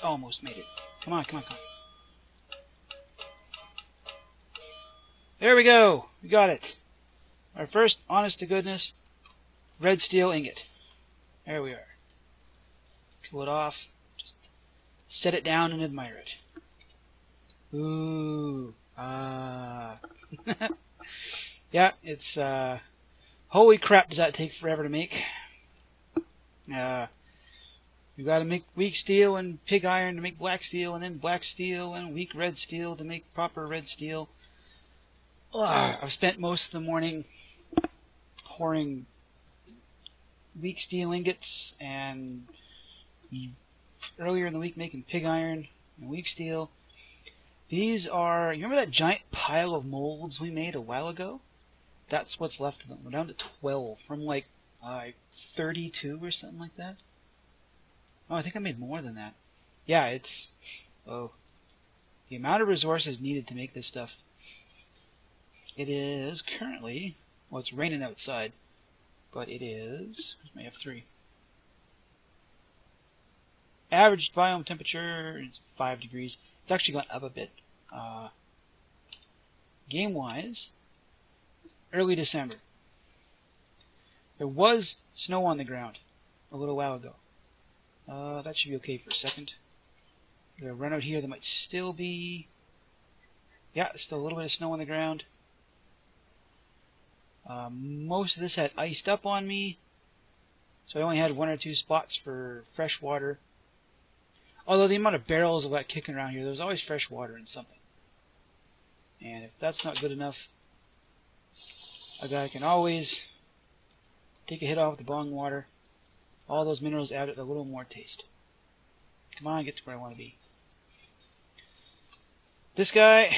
almost made it. Come on, come on, come on. There we go. We got it. Our first, honest-to-goodness, red steel ingot. There we are. Cool it off. Just set it down and admire it. Ooh. Yeah, it's, holy crap, does that take forever to make. You gotta make weak steel and pig iron to make black steel, and then black steel and weak red steel to make proper red steel. I've spent most of the morning pouring weak steel ingots, and earlier in the week making pig iron and weak steel. These are, you remember that giant pile of molds we made a while ago? That's what's left of them. We're down to 12 from like 32 or something like that. Oh, I think I made more than that. Yeah, it's, oh, the amount of resources needed to make this stuff. It is currently, well, it's raining outside, but it is, I have 3. Average biome temperature is 5 degrees. It's actually gone up a bit. Game-wise, early December. There was snow on the ground a little while ago. That should be okay for a second. I'm going to run out here. There might still be, yeah, still a little bit of snow on the ground. Most of this had iced up on me, so I only had 1 or 2 spots for fresh water. Although the amount of barrels of that kicking around here, there's always fresh water in something. And if that's not good enough, a guy can always take a hit off the bong water. All those minerals add a little more taste. Come on, get to where I want to be. This guy,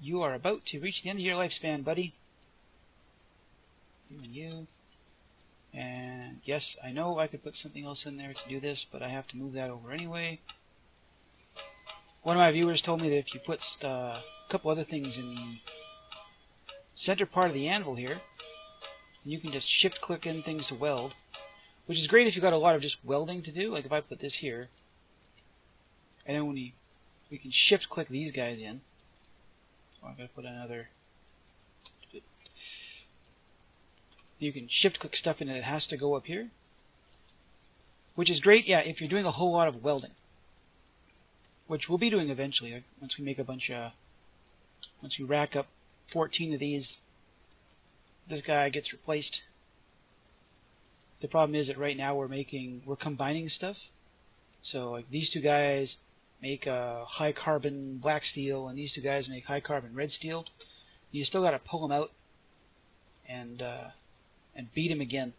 you are about to reach the end of your lifespan, buddy. You and you. And yes, I know I could put something else in there to do this, but I have to move that over anyway. One of my viewers told me that if you put a couple other things in the center part of the anvil here, you can just shift-click in things to weld, which is great if you've got a lot of just welding to do. Like if I put this here, and then when we can shift-click these guys in. Oh, I've got to put another. You can shift-click stuff in and it has to go up here, which is great, yeah, if you're doing a whole lot of welding, which we'll be doing eventually once we make a bunch of, once we rack up 14 of these. This guy gets replaced. The problem is that right now we're combining stuff. So like these 2 guys make high carbon black steel, and these 2 guys make high carbon red steel. You still got to pull them out and beat them again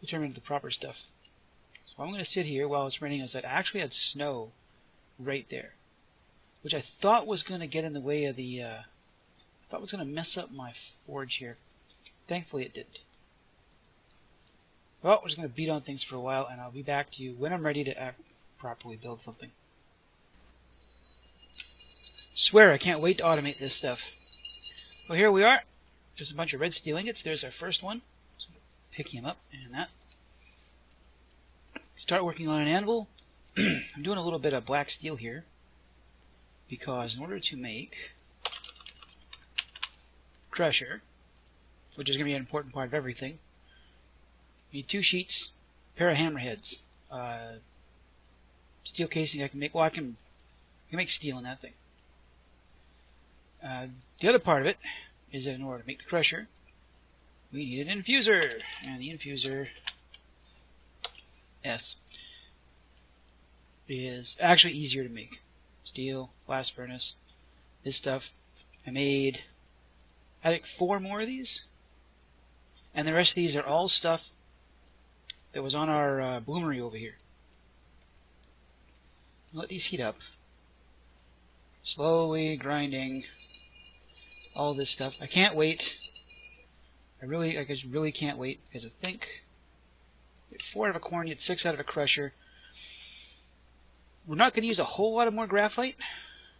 to turn into the proper stuff. So I'm going to sit here while it's raining outside. I actually had snow right there, which I thought was going to get in the way of the. I thought was going to mess up my forge here. Thankfully, it didn't. Well, we're just going to beat on things for a while, and I'll be back to you when I'm ready to properly build something. Swear, I can't wait to automate this stuff. Well, here we are. There's a bunch of red steel ingots. There's our first one. So picking him up, and that. Start working on an anvil. I'm doing a little bit of black steel here, because in order to make crusher, which is going to be an important part of everything, you need 2 sheets, pair of hammerheads, steel casing. I can make steel in that thing. The other part of it is that in order to make the crusher, we need an infuser, and the infuser S is actually easier to make. Steel, blast furnace, this stuff. I made, I think, 4 more of these, and the rest of these are all stuff that was on our bloomery over here. Let these heat up. Slowly grinding all this stuff. I can't wait. I just really can't wait, because I think 4 out of a corn, you get 6 out of a crusher. We're not going to use a whole lot of more graphite.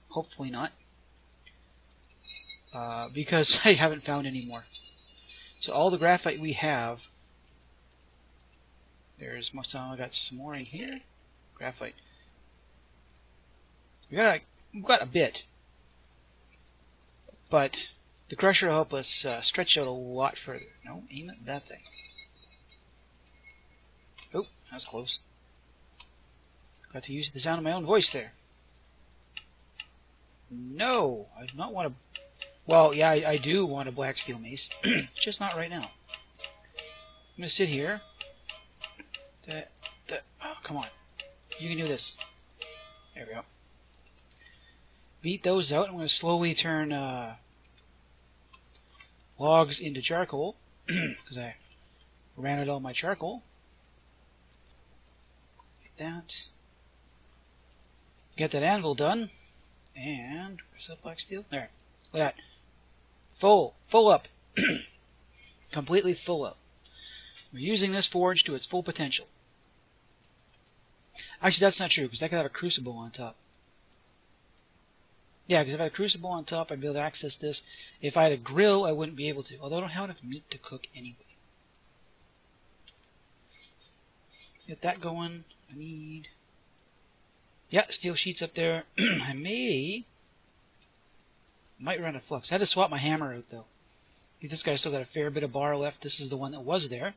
Hopefully not. Because I haven't found any more. So all the graphite we have, there's more. So I got some more in here. Graphite. We've got a bit. But the crusher will help us stretch out a lot further. No, aim at that thing. Oh, that was close. Got to use the sound of my own voice there. No, I do not want to... Well, yeah, I do want a black steel mace. Just not right now. I'm going to sit here. Oh, come on. You can do this. There we go. Beat those out. I'm going to slowly turn logs into charcoal. Because I ran out all my charcoal. Like that. Get that anvil done. And where's that black steel? There. Look at that. Full up. Completely full up. We're using this forge to its full potential. Actually, that's not true, because I could have a crucible on top. Yeah, because if I had a crucible on top, I'd be able to access this. If I had a grill, I wouldn't be able to, although I don't have enough meat to cook anyway. Get that going. I need... Yeah, steel sheets up there. I might run a flux. I had to swap my hammer out, though. This guy's still got a fair bit of bar left. This is the one that was there.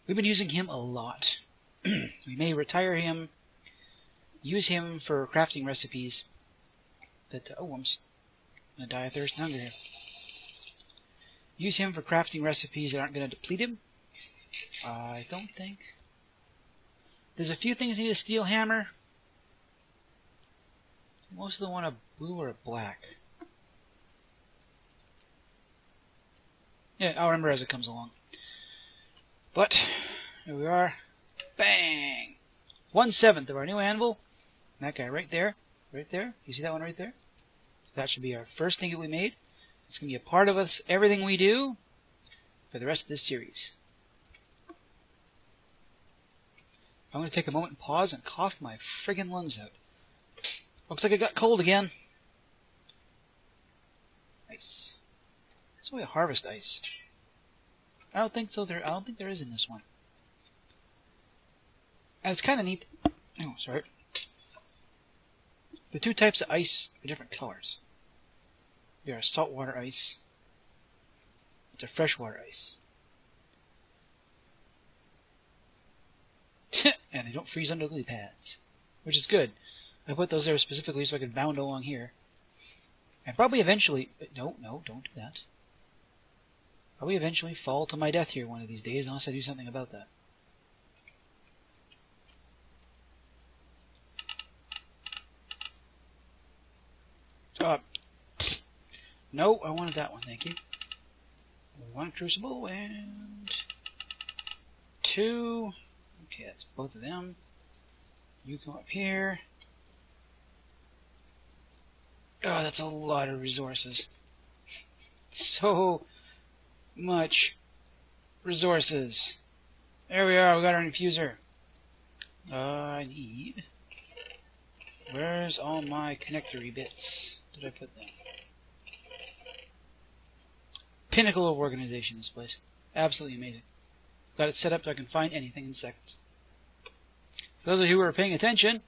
We've been using him a lot. We may retire him, use him for crafting recipes. That I'm going to die of thirst and hunger here. Use him for crafting recipes that aren't going to deplete him. I don't think. There's a few things that need a steel hammer. Most of them want a blue or a black. Yeah, I'll remember as it comes along. But, here we are. Bang! 1/7 of our new anvil. And that guy right there. Right there. You see that one right there? That should be our first thing that we made. It's going to be a part of us, everything we do, for the rest of this series. I'm going to take a moment and pause and cough my friggin' lungs out. Looks like it got cold again. Ice. That's the way to harvest ice. I don't think so. I don't think there is in this one. And it's kind of neat. Oh, sorry. The two types of ice are different colors. There are saltwater ice. It's a freshwater ice. And they don't freeze under lily pads, which is good. I put those there specifically so I could bound along here. And probably eventually... No, don't do that. Probably eventually fall to my death here one of these days, unless I do something about that. No, I wanted that one, thank you. One crucible and... 2... Okay, that's both of them. You come up here. Oh, that's a lot of resources. So much resources. There we are, we got our infuser. I need... Where's all my connectory bits? Did I put them? Pinnacle of organization, this place. Absolutely amazing. Got it set up so I can find anything in seconds. For those of you who are paying attention,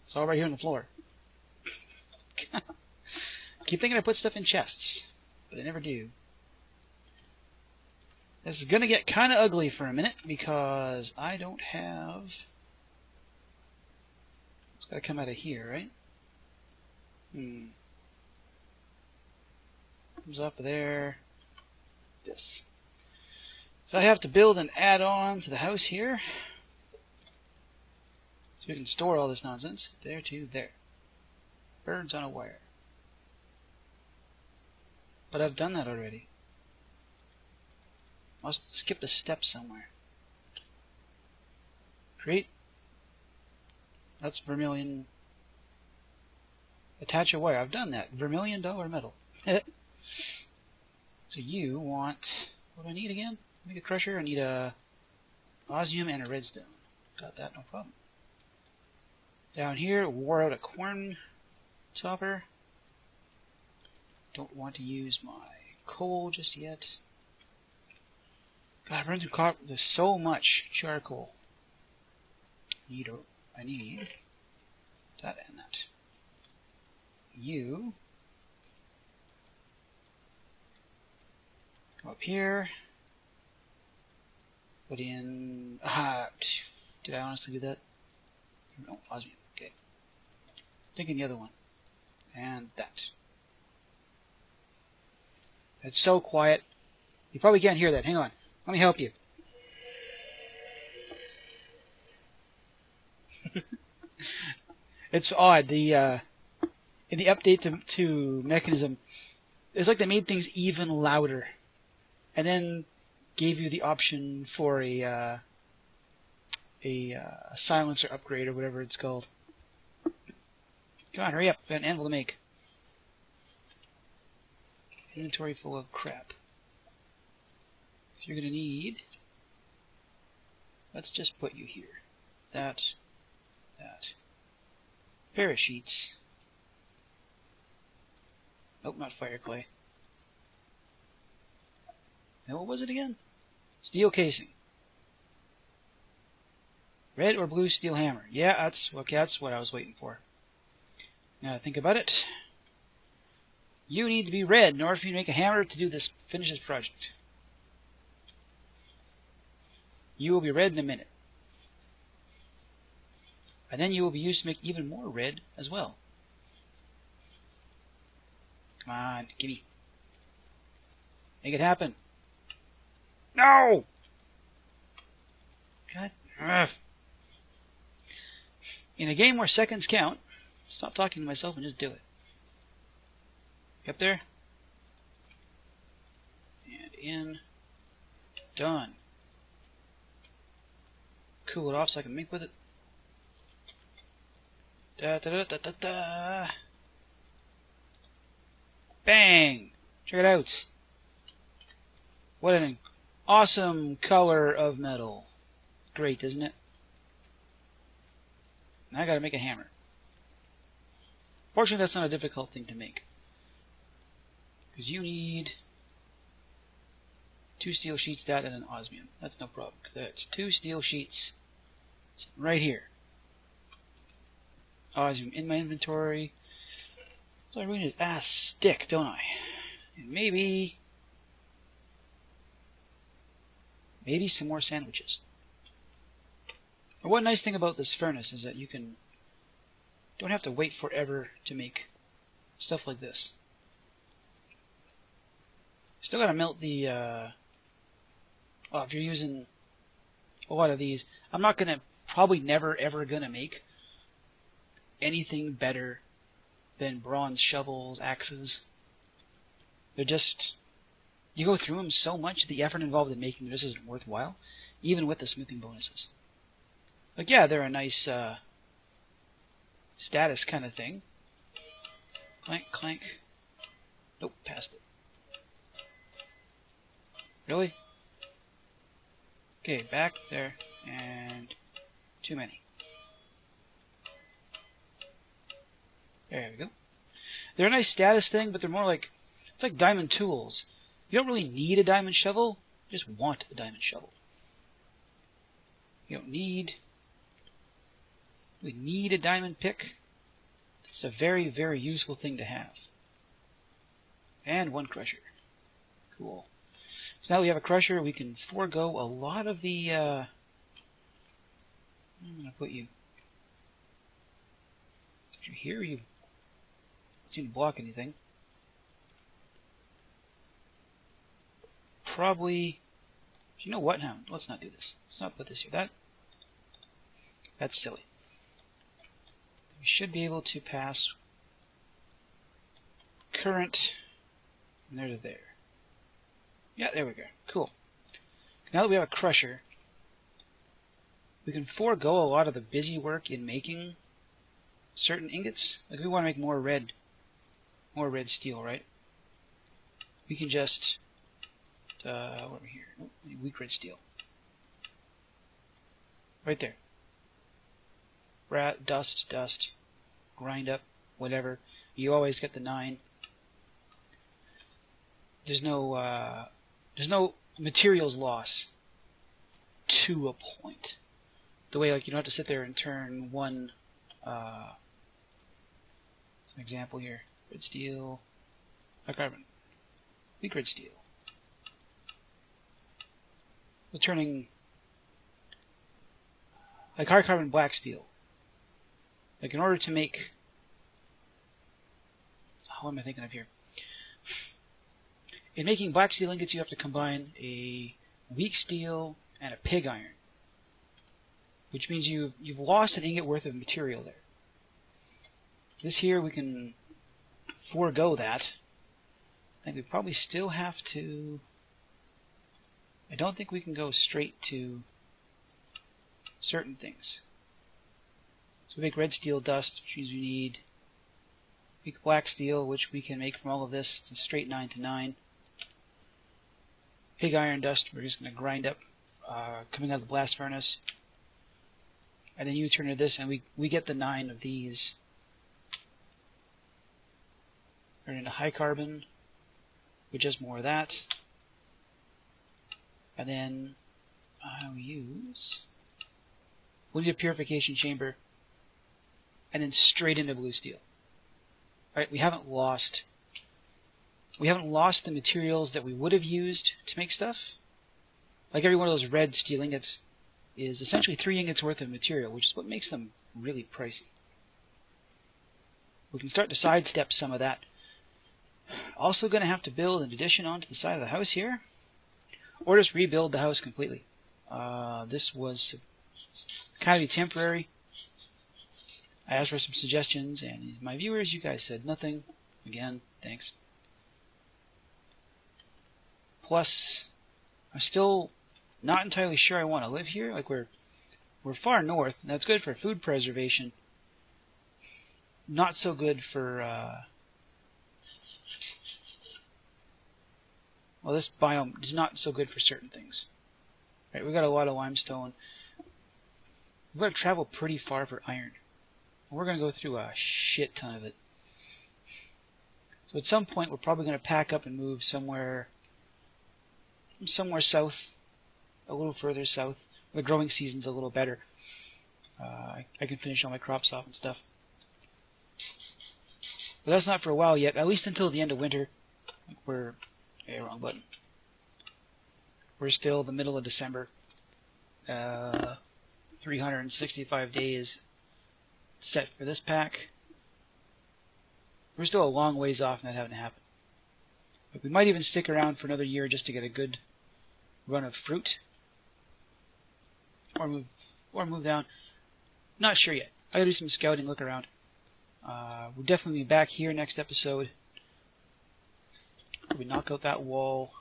it's all right here on the floor. Keep thinking I put stuff in chests, but I never do. This is going to get kind of ugly for a minute because I don't have... It's got to come out of here, right? Comes off of there. This. So I have to build an add-on to the house here. So we can store all this nonsense. There to there. Birds on a wire. But I've done that already. Must have skipped a step somewhere. Create. That's vermilion. Attach a wire. I've done that. Vermilion dollar metal. So you want... What do I need again? Make a crusher. I need a osmium and a redstone. Got that, no problem. Down here, wore out a corn topper. Don't want to use my coal just yet. God, I've run through copper. There's so much charcoal. I need That and that. You go up here. Put in... did I honestly do that? No, osmium. Okay. Thinking the other one. And that. It's so quiet. You probably can't hear that. Hang on. Let me help you. It's odd. In the update to Mekanism, it's like they made things even louder, and then gave you the option for a silencer upgrade or whatever it's called. Come on, hurry up! Got an anvil to make. Inventory full of crap. So you're gonna need. Let's just put you here. That. Pair of sheets. Nope, not fire clay. Now what was it again? Steel casing. Red or blue steel hammer. Yeah, that's what I was waiting for. Now think about it. You need to be red in order for you to make a hammer to do this, finish this project. You will be red in a minute. And then you will be used to make even more red as well. Come on, gimme. Make it happen. No! God. Ugh. In a game where seconds count, stop talking to myself and just do it. Up there. And in. Done. Cool it off so I can make with it. Da da da da da da. Bang! Check it out. What an awesome color of metal. Great, isn't it? Now I gotta make a hammer. Fortunately, that's not a difficult thing to make. Because you need 2 steel sheets, that, and an osmium. That's no problem. That's 2 steel sheets right here. Osmium in my inventory. So I really need a stick, don't I? And maybe some more sandwiches. But one nice thing about this furnace is that you don't have to wait forever to make stuff like this. Still gotta melt the if you're using a lot of these, I'm not probably never ever gonna make anything better than bronze shovels, axes. They're just, you go through them so much, the effort involved in making them just isn't worthwhile, even with the smoothing bonuses. Like, yeah, they're a nice status kind of thing. Clank, clank. Nope, passed it. Really? Okay, back there, and too many. There we go. They're a nice status thing, but they're more like, it's like diamond tools. You don't really need a diamond shovel, you just want a diamond shovel. You don't need a diamond pick. It's a very, very useful thing to have. And 1 crusher. Cool. So now we have a crusher, we can forego a lot of the, I'm going to put you here, you don't seem to block anything. Probably, you know what now, let's not do this. Let's not put this here. That's silly. We should be able to pass current from there to there. Yeah, there we go. Cool. Now that we have a crusher, we can forego a lot of the busy work in making certain ingots. Like, we want to make more red steel, right? We can just, over here, weak red steel. Right there. Dust, grind up, whatever. You always get the 9. There's no materials loss to a point. The way, like, you don't have to sit there and turn one an example here. Grid steel, high carbon, weak grid steel. We're turning like high carbon black steel. Like in order to make, what am I thinking of here? In making black steel ingots, you have to combine a weak steel and a pig iron, which means you've lost an ingot worth of material there. This here, we can forego that. I think we probably still have to... I don't think we can go straight to certain things. So we make red steel dust, which means we need weak black steel, which we can make from all of this. It's a straight 9 to 9. Pig iron dust, we're just going to grind up coming out of the blast furnace. And then you turn to this, and we get the 9 of these. Turn into high carbon, which has more of that. And then we'll need a purification chamber, and then straight into blue steel. Alright, we haven't lost the materials that we would have used to make stuff. Like every one of those red steel ingots is essentially 3 ingots worth of material, which is what makes them really pricey. We can start to sidestep some of that. Also going to have to build an addition onto the side of the house here, or just rebuild the house completely. This was kind of temporary. I asked for some suggestions, and my viewers, you guys said nothing. Again, thanks. Plus, I'm still not entirely sure I want to live here. Like, we're far north, and that's good for food preservation. Not so good for, well, this biome is not so good for certain things. Right, we got a lot of limestone. We've got to travel pretty far for iron. We're going to go through a shit ton of it. So at some point, we're probably going to pack up and move somewhere south, a little further south. The growing season's a little better. I can finish all my crops off and stuff. But that's not for a while yet, at least until the end of winter. Wrong button. We're still the middle of December. 365 days set for this pack. We're still a long ways off from that having to happen. But we might even stick around for another year just to get a good run of fruit. Or move down. Not sure yet. I gotta do some scouting, look around. We'll definitely be back here next episode. We knock out that wall.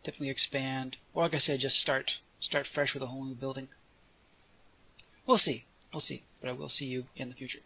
Definitely expand. Or like I said, just start fresh with a whole new building. We'll see. But I will see you in the future.